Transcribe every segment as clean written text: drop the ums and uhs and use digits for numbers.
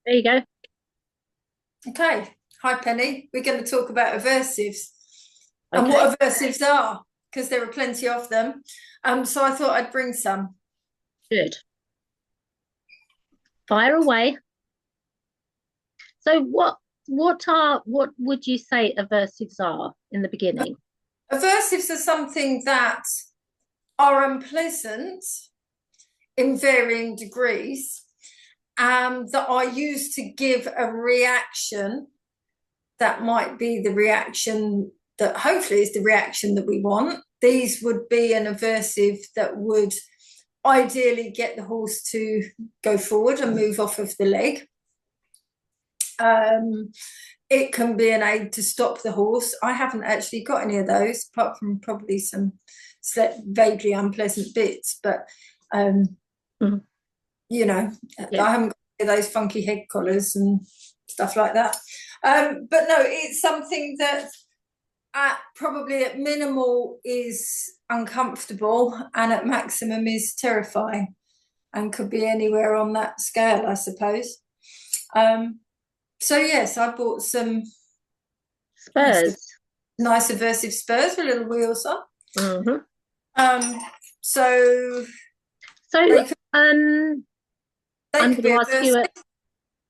There you go. Okay. Hi, Penny. We're going to talk about aversives and Okay, what aversives are, because there are plenty of them. So I thought I'd bring some. good. Fire away. So what would you say aversives are in the beginning? Aversives are something that are unpleasant in varying degrees, that are used to give a reaction that might be the reaction that hopefully is the reaction that we want. These would be an aversive that would ideally get the horse to go forward and move off of the leg. Um, it can be an aid to stop the horse. I haven't actually got any of those, apart from probably some vaguely unpleasant bits. But Mhm. you know, Yeah. I haven't got any of those funky head collars and stuff like that. But no, it's something that probably at minimal is uncomfortable and at maximum is terrifying and could be anywhere on that scale, I suppose. Um, so yes, I bought some nice, Spurs. nice aversive spurs with little wheels on. Hmm. Um, so So they could they I'm could going be to ask you aversive. a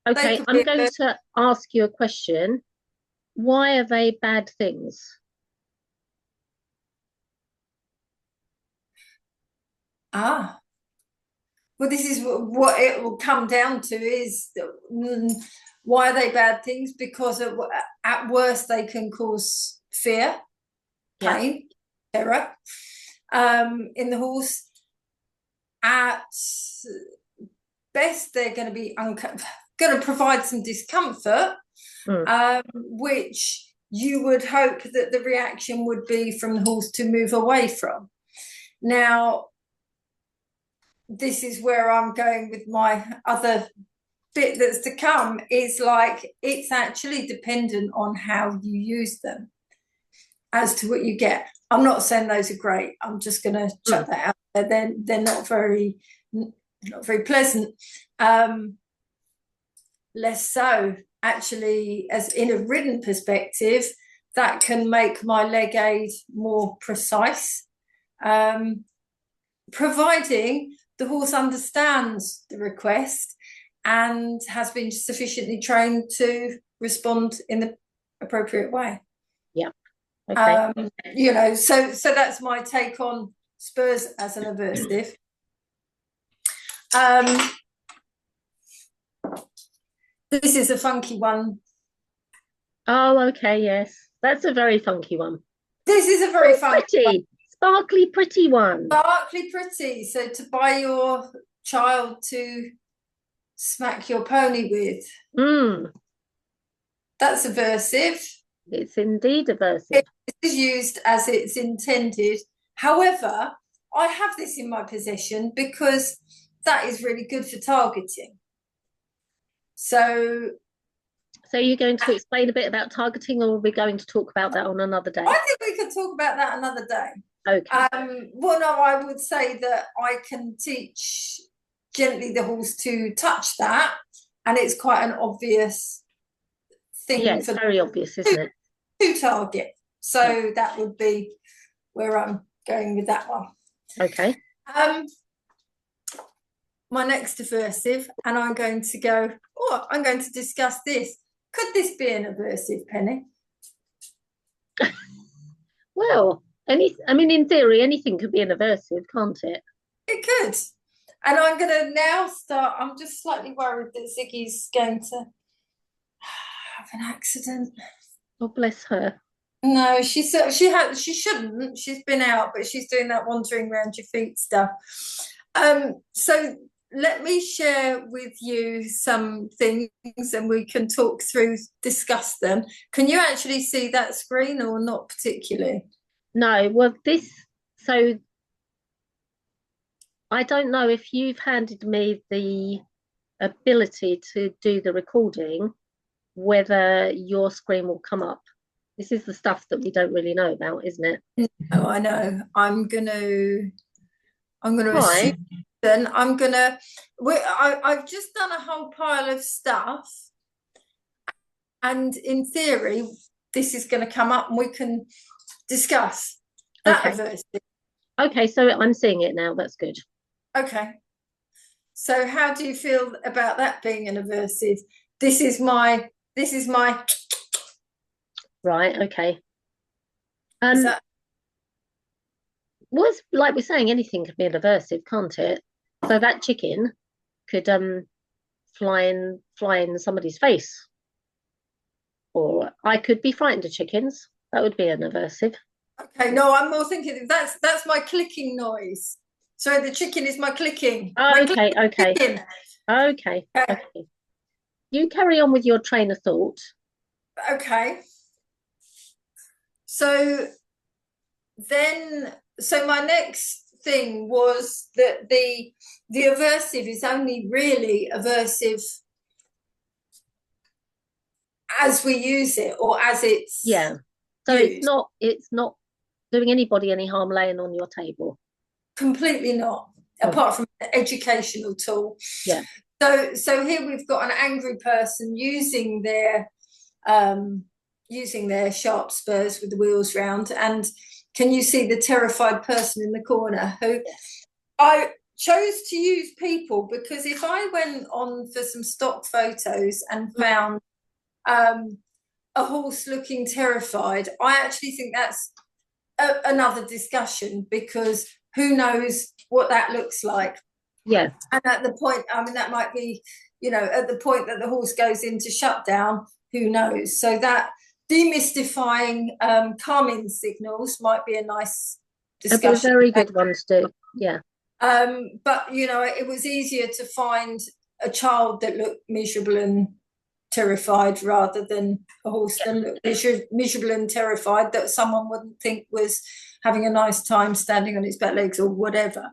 They okay, could I'm be going to ask you a question. Why are they bad things? ah. Well, this is what it will come down to is why are they bad things? Because at worst they can cause fear, Yeah. pain, terror in the horse. At best, they're going to be going to provide some discomfort, Mm. which you would hope that the reaction would be from the horse to move away from. Now, this is where I'm going with my other bit that's to come is like it's actually dependent on how you use them as to what you get. I'm not saying those are great. I'm just going to chuck Mm. that out there. They're not very pleasant. Um, Less so, actually, as in a ridden perspective, that can make my leg aid more precise, um, providing the horse understands the request and has been sufficiently trained to respond in the appropriate way. Yeah. Okay. So that's my take on Spurs as an aversive. Um, this is a funky one. Oh, okay, yes. That's a very funky one. This is a very Oh, funky one. pretty. Sparkly, pretty one. Sparkly pretty. So to buy your child to smack your pony with, Mm. that's aversive. It's indeed aversive. It is used as it's intended. However, I have this in my possession because that is really good for targeting. So So you're going to explain a bit about targeting, or are we going to talk about that on another day? I think we could talk about that another day. Okay. Well, no, I would say that I can teach gently the horse to touch that, and it's quite an obvious Yeah, thing it's for very obvious, to, isn't it? to target. Yeah. So that would be where I'm going with that one. Okay. Um, my next aversive, and I'm going to go, oh, I'm going to discuss this. Could this be an aversive, Penny? Well, I mean, in theory, anything could be an aversive, can't it? It could. And I'm going to now start. I'm just slightly worried that Ziggy's going to have an accident. Oh, bless her. No, she shouldn't. She's been out, but she's doing that wandering around your feet stuff. So let me share with you some things and we can talk through, discuss them. Can you actually see that screen or not particularly? No, well, so I don't know if you've handed me the ability to do the recording, whether your screen will come up. This is the stuff that we don't really know about, isn't it? Oh, I know. I'm gonna assume Try. then I'm gonna I've just done a whole pile of stuff, and in theory, this is going to come up and we can discuss that Okay. aversive. Okay, so I'm seeing it now. That's good. Okay. So how do you feel about that being an aversive? This is my Right, okay. is Um, that was like we're saying, anything can be an aversive, can't it? So that chicken could fly in somebody's face, or I could be frightened of chickens. That would be an aversive. okay? No, I'm more thinking that's my clicking noise. So the chicken is my clicking. My Okay, okay, clicking. okay, Okay. okay. You carry on with your train of thought. Okay. So so my next thing was that the aversive is only really aversive as we use it or as it's Yeah. So used. it's not doing anybody any harm laying on your table. Completely not, Oh, apart from an educational tool. yeah. So here we've got an angry person using their sharp spurs with the wheels round, and can you see the terrified person in the corner who Yes. I chose to use people because if I went on for some stock photos and found a horse looking terrified, I actually think that's another discussion because who knows what that looks like. Yeah. And at the point, I mean, that might be, at the point that the horse goes into shutdown, who knows? So that demystifying calming signals might be a nice It'd be a discussion. very good one to do. Yeah. But it was easier to find a child that looked miserable and terrified rather than a horse that looked miserable and terrified that someone wouldn't think was having a nice time standing on its back legs or whatever.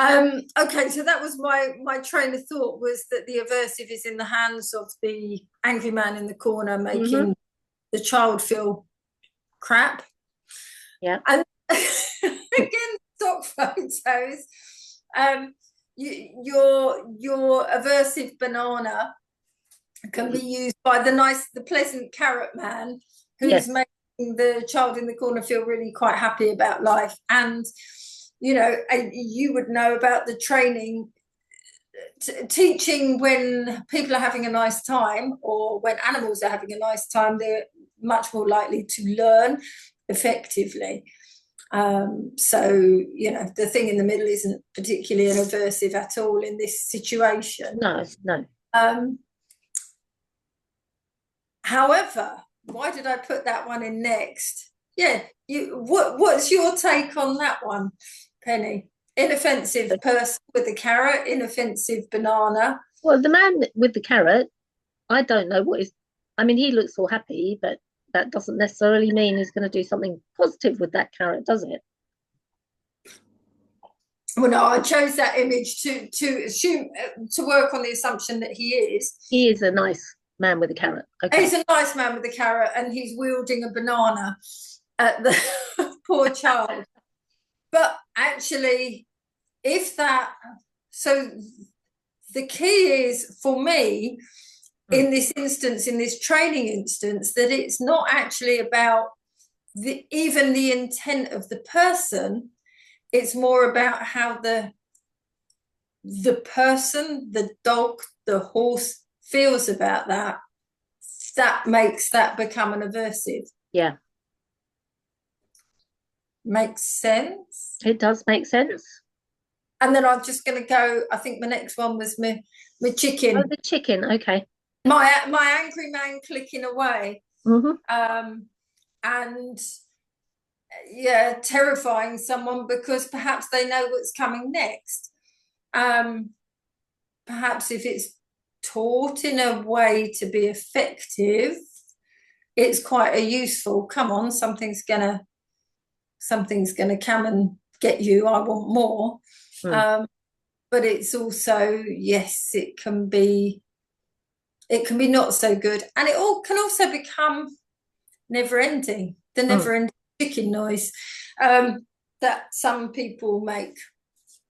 Okay, so that was my train of thought, was that the aversive is in the hands of the angry man in the corner, making the child feel crap. Yeah. And again, stock photos. Your aversive banana can be used by the pleasant carrot man who's Yes. making the child in the corner feel really quite happy about life. And you would know about the training, teaching when people are having a nice time or when animals are having a nice time, they're much more likely to learn effectively. So the thing in the middle isn't particularly an aversive at all in this situation. No, no. However, why did I put that one in next? Yeah, what's your take on that one, Penny? Inoffensive person with the carrot, inoffensive banana. Well, the man with the carrot, I don't know what is. I mean, he looks all happy, but that doesn't necessarily mean he's going to do something positive with that carrot, does it? Well, no, I chose that image to assume to work on the assumption that he is. He is a nice man with a carrot. Okay. He's a nice man with a carrot, and he's wielding a banana at the poor child. But actually, so the key is for me in this instance, in this training instance, that it's not actually about even the intent of the person. It's more about how the person, the dog, the horse feels about that. That makes that become an aversive. Yeah. Makes sense. It does make sense. And then I'm just going to go. I think my next one was my chicken. Oh, the chicken. Okay. My angry man clicking away. And yeah, terrifying someone because perhaps they know what's coming next. Perhaps if it's taught in a way to be effective, it's quite a useful, come on, something's gonna come and get you, I want more. But it's also, yes, it can be not so good, and it all can also become never ending, the never ending chicken noise that some people make.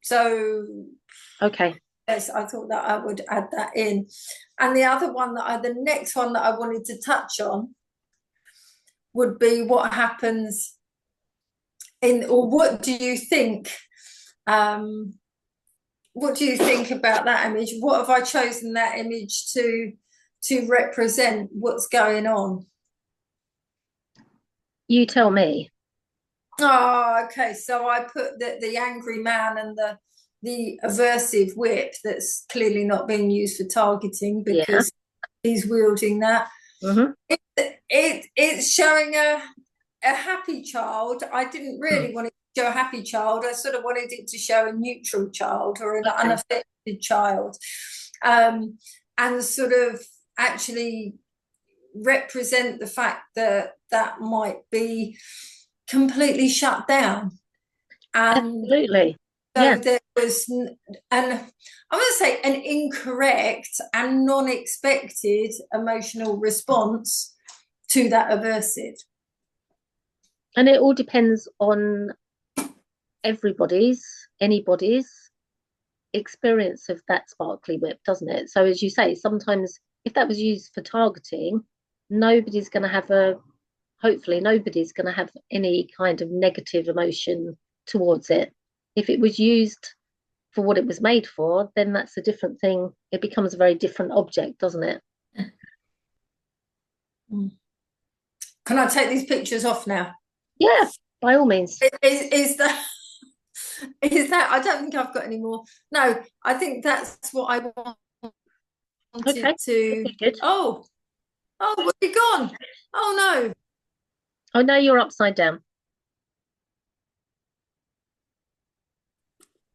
So okay, yes, I thought that I would add that in. And the next one that I wanted to touch on would be what happens or um, what do you think about that image? What have I chosen that image to represent what's going on? You tell me. Oh, okay. So I put the angry man and the aversive whip that's clearly not being used for targeting Yeah. because he's wielding that. Mm-hmm. It's showing a happy child. I didn't really want it to show a happy child. I sort of wanted it to show a neutral child or an unaffected child, and sort of actually represent the fact that that might be completely shut down. And Absolutely. so Yeah. there was, I'm going to say, an incorrect and non-expected emotional response to that aversive. And it all depends on anybody's experience of that sparkly whip, doesn't it? So as you say, sometimes if that was used for targeting, nobody's going to have hopefully nobody's going to have any kind of negative emotion towards it. If it was used for what it was made for, then that's a different thing. It becomes a very different object, doesn't it? Can I take these pictures off now? Yeah, by all means. Is that is that? I don't think I've got any more. No, I think that's what I wanted Okay, to. good. Oh, where you gone? Oh no, Oh no, you're upside down.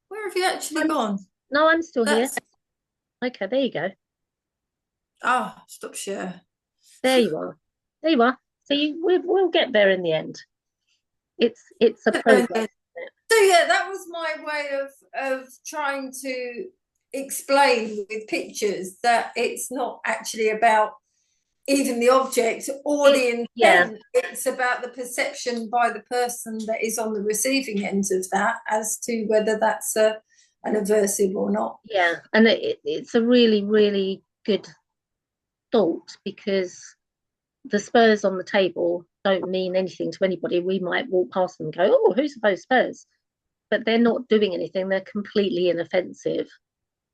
where have you actually I'm, gone? no, I'm still here. That's Okay, there you go. stop share. There you are. There you are. So we'll get there in the end. It's a progress. So yeah, that was my way of trying to explain with pictures that it's not actually about even the object or the intent. Yeah, It's about the perception by the person that is on the receiving end of that as to whether that's an aversive or not. yeah, and it's a really, really good thought because the spurs on the table don't mean anything to anybody. We might walk past them and go, "Oh, who's those spurs?" But they're not doing anything. They're completely inoffensive.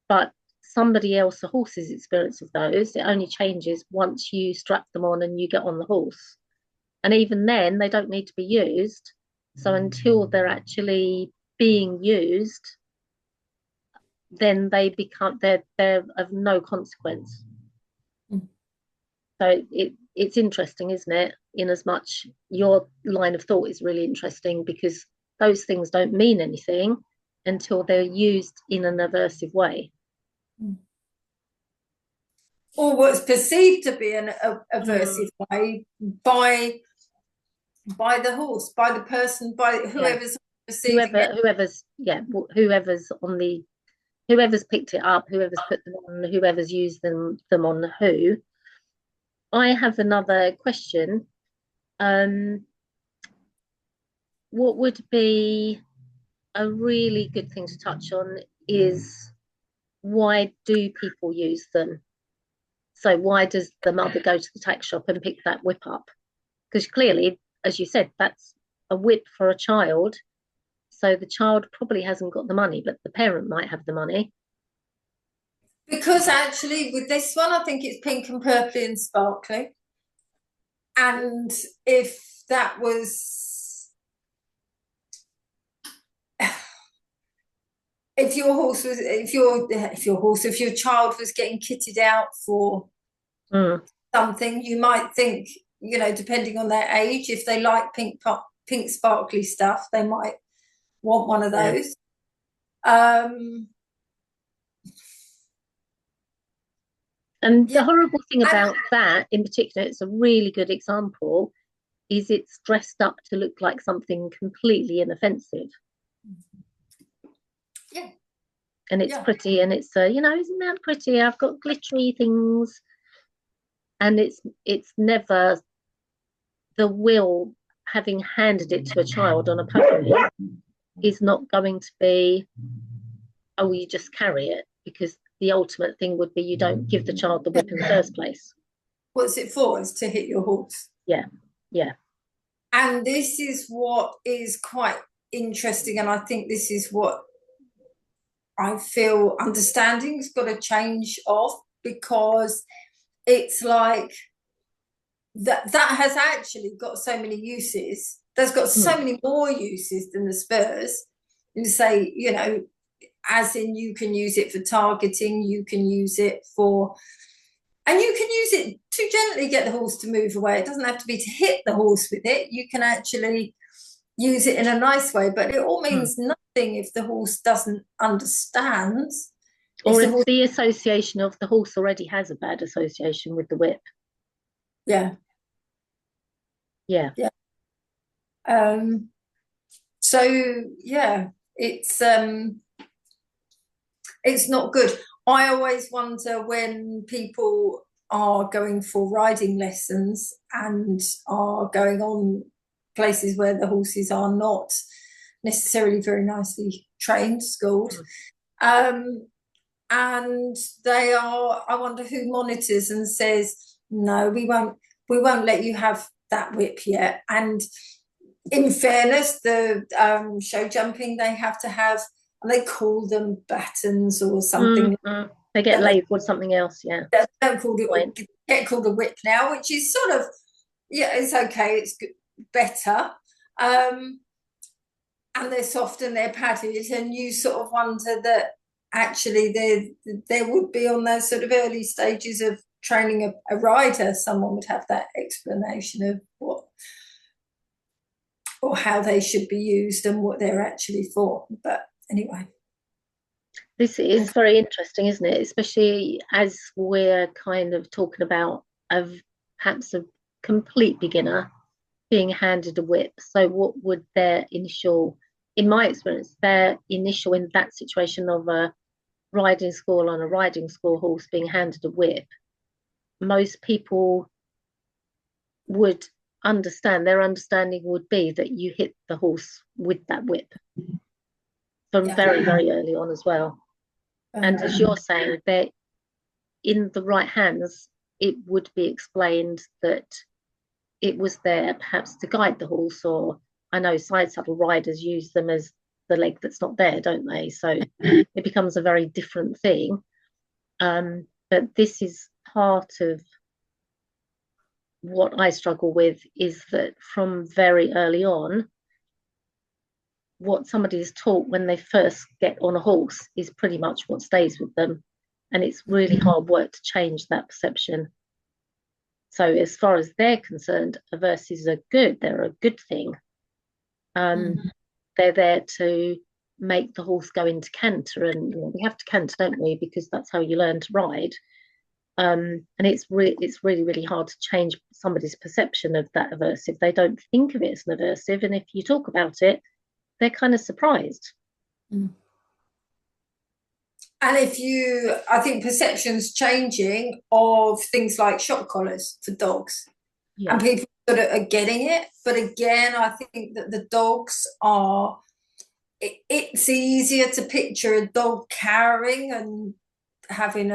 But somebody else, the horse's experience of those, it only changes once you strap them on and you get on the horse. And even then, they don't need to be used. So until they're actually being used, then they're of no consequence. So it's interesting, isn't it? In as much your line of thought is really interesting because those things don't mean anything until they're used in an aversive way. Or what's perceived to be an aversive way by the horse, by the person, by whoever's receiving it. Whoever's picked it up, whoever's put them on, whoever's used them on who. I have another question. What would be a really good thing to touch on is why do people use them? So why does the mother go to the tack shop and pick that whip up? Because clearly, as you said, that's a whip for a child. So the child probably hasn't got the money, but the parent might have the money. Because actually, with this one, I think it's pink and purpley and sparkly. And if that was, if your child was getting kitted out for something, you might think, depending on their age, if they like pink sparkly stuff, they might want one of those. And the horrible thing about that in particular, it's a really good example, is it's dressed up to look like something completely inoffensive. Yeah. And it's pretty and it's, isn't that pretty? I've got glittery things. And it's never the will, having handed it to a child on a pony, is not going to be, oh, you just carry it. because the ultimate thing would be you don't give the child the whip in the first place. What's it for? It's to hit your horse. Yeah, yeah. And this is what is quite interesting, and I think this is what I feel understanding's got to change off, because it's like that has actually got so many uses. That's got so many more uses than the spurs. And say, you know, as in you can use it for targeting, you can use it for, and you can use it to gently get the horse to move away. It doesn't have to be to hit the horse with it. You can actually use it in a nice way, but it all means nothing if the horse doesn't understand. Or if the association of the horse already has a bad association with the whip. Yeah. Yeah. Yeah. So yeah, it's not good. I always wonder when people are going for riding lessons and are going on places where the horses are not necessarily very nicely trained, schooled, and they are, I wonder who monitors and says, no, we won't let you have that whip yet. And in fairness, the show jumping, they have to have, they call them battens or something. They get labelled something else, yeah. They don't call it, get called a whip now, which is sort of, yeah, it's okay, it's good, better. And they're soft and they're padded, and you sort of wonder that actually there would be, on those sort of early stages of training a rider, someone would have that explanation of what or how they should be used and what they're actually for. But anyway, this is very interesting, isn't it? Especially as we're kind of talking about perhaps a complete beginner being handed a whip. So what would their initial, in my experience, their initial in that situation of a riding school on a riding school horse being handed a whip, most people would understand, their understanding would be that you hit the horse with that whip from very, very early on as well. And as you're saying, that in the right hands, it would be explained that it was there perhaps to guide the horse, or I know side saddle riders use them as the leg that's not there, don't they? So it becomes a very different thing. But this is part of what I struggle with, is that from very early on, what somebody is taught when they first get on a horse is pretty much what stays with them. And it's really hard work to change that perception. So as far as they're concerned, aversives are good. They're a good thing. They're there to make the horse go into canter, and we have to canter, don't we? Because that's how you learn to ride. And it's really, really hard to change somebody's perception of that aversive. They don't think of it as an aversive, and if you talk about it, they're kind of surprised. And I think perception's changing of things like shock collars for dogs, and people sort of are getting it. But again, I think that the dogs are, it's easier to picture a dog cowering and having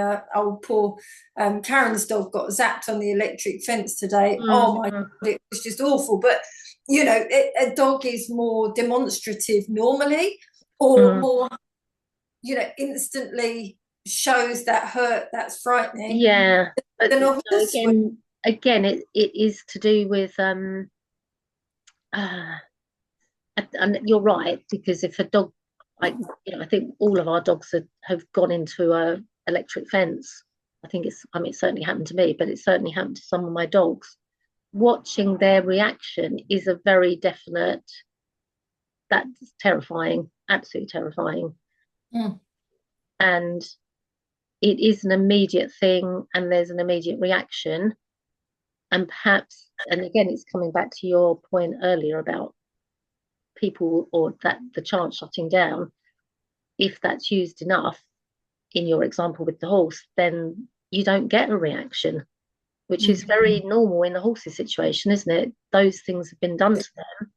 poor Karen's dog got zapped on the electric fence today. Oh my God, it was just awful. But a dog is more demonstrative normally, or more, instantly shows that hurt, that's frightening. Yeah, but again, it is to do with and you're right, because if a dog, I think all of our dogs have gone into a electric fence. I think it certainly happened to me, but it certainly happened to some of my dogs. Watching their reaction is a very definite, that's terrifying, absolutely terrifying. And it is an immediate thing, and there's an immediate reaction. And perhaps, and again, it's coming back to your point earlier about people, or that the child shutting down. If that's used enough in your example with the horse, then you don't get a reaction, which is very normal in the horse's situation, isn't it? Those things have been done to them,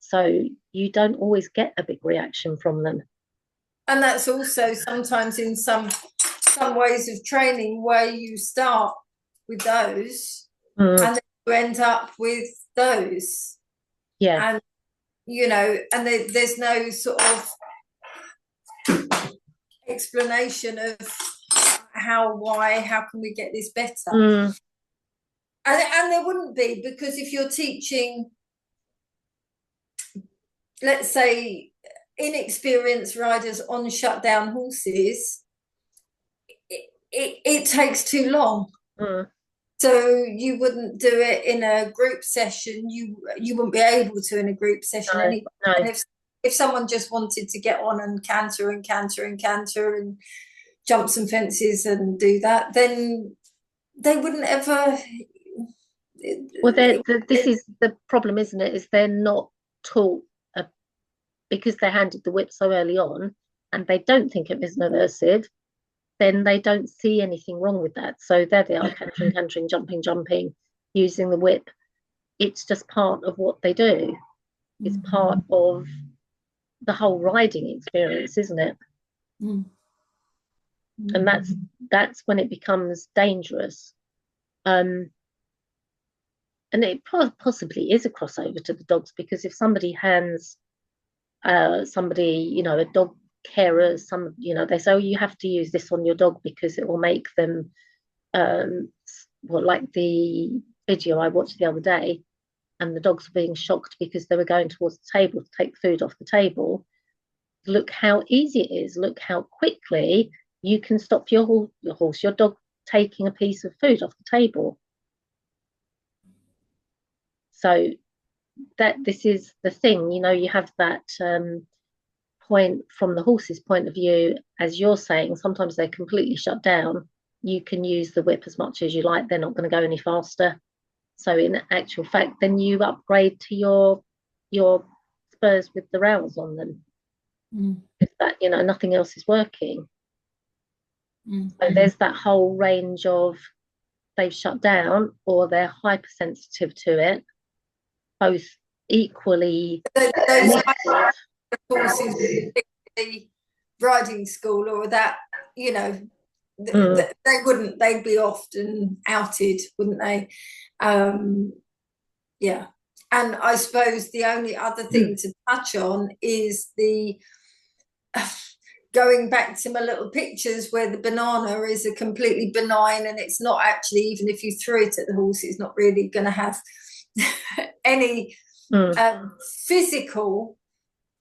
so you don't always get a big reaction from them. And that's also sometimes in some ways of training where you start with those and then you end up with those. Yeah. And and there's no sort of explanation of why, how can we get this better? And there wouldn't be, because if you're teaching, let's say, inexperienced riders on shutdown horses, it takes too long. So you wouldn't do it in a group session. You wouldn't be able to in a group session anyway. No. And if someone just wanted to get on and canter and canter and canter and jump some fences and do that, then they wouldn't ever. Well, this is the problem, isn't it? Is they're not taught because they're handed the whip so early on, and they don't think it is an aversive. Then they don't see anything wrong with that. So there they are, cantering, cantering, jumping, jumping, using the whip. It's just part of what they do. It's part of the whole riding experience, isn't it? And that's when it becomes dangerous. And it possibly is a crossover to the dogs, because if somebody hands somebody, a dog carer, they say, oh, you have to use this on your dog because it will make them, like the video I watched the other day, and the dogs were being shocked because they were going towards the table to take food off the table. Look how easy it is. Look how quickly you can stop your dog taking a piece of food off the table. So this is the thing, you have that point from the horse's point of view, as you're saying, sometimes they're completely shut down. You can use the whip as much as you like, they're not going to go any faster. So in actual fact, then you upgrade to your spurs with the rails on them. If that, nothing else is working. So there's that whole range of, they've shut down or they're hypersensitive to it, both equally. Those horses, particularly riding school, or that, they'd be often outed, wouldn't they? Yeah. And I suppose the only other thing to touch on is the going back to my little pictures where the banana is a completely benign, and it's not actually, even if you threw it at the horse, it's not really going to have any physical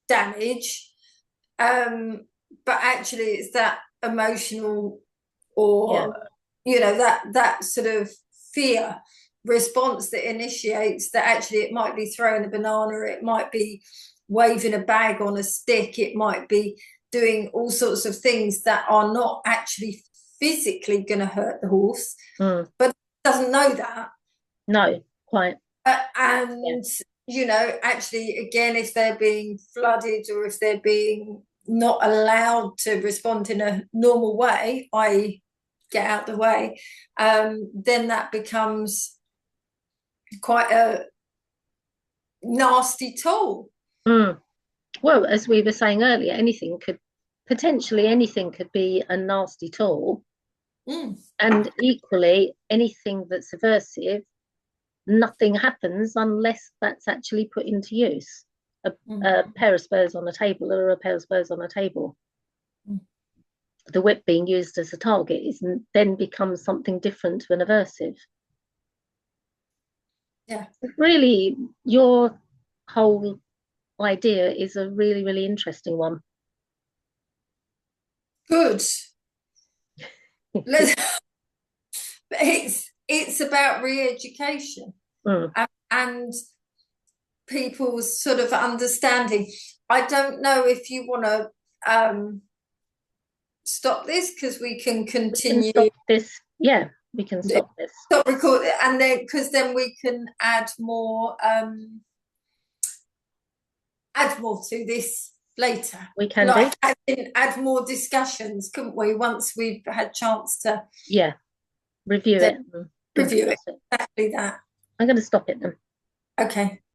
damage, but actually it's that emotional, or that sort of fear response that initiates that. Actually, it might be throwing a banana, it might be waving a bag on a stick, it might be doing all sorts of things that are not actually physically going to hurt the horse, but it doesn't know that. No, quite. And actually, again, if they're being flooded or if they're being not allowed to respond in a normal way, i.e. get out the way, then that becomes quite a nasty tool. Well, as we were saying earlier, anything could be a nasty tool. And equally, anything that's aversive, nothing happens unless that's actually put into use. A pair of spurs on a table or a pair of spurs on a table. The whip being used as a target then becomes something different to an aversive. Yeah. Really, your whole idea is a really, really interesting one. Good. It's about re-education and people's sort of understanding. I don't know if you want to stop this, because we can continue. We can stop this. Yeah, we can stop this. Stop recording, and then we can add more to this later. We can add more discussions, couldn't we? Once we've had chance to review it. Exactly that. I'm going to stop it then. Okay.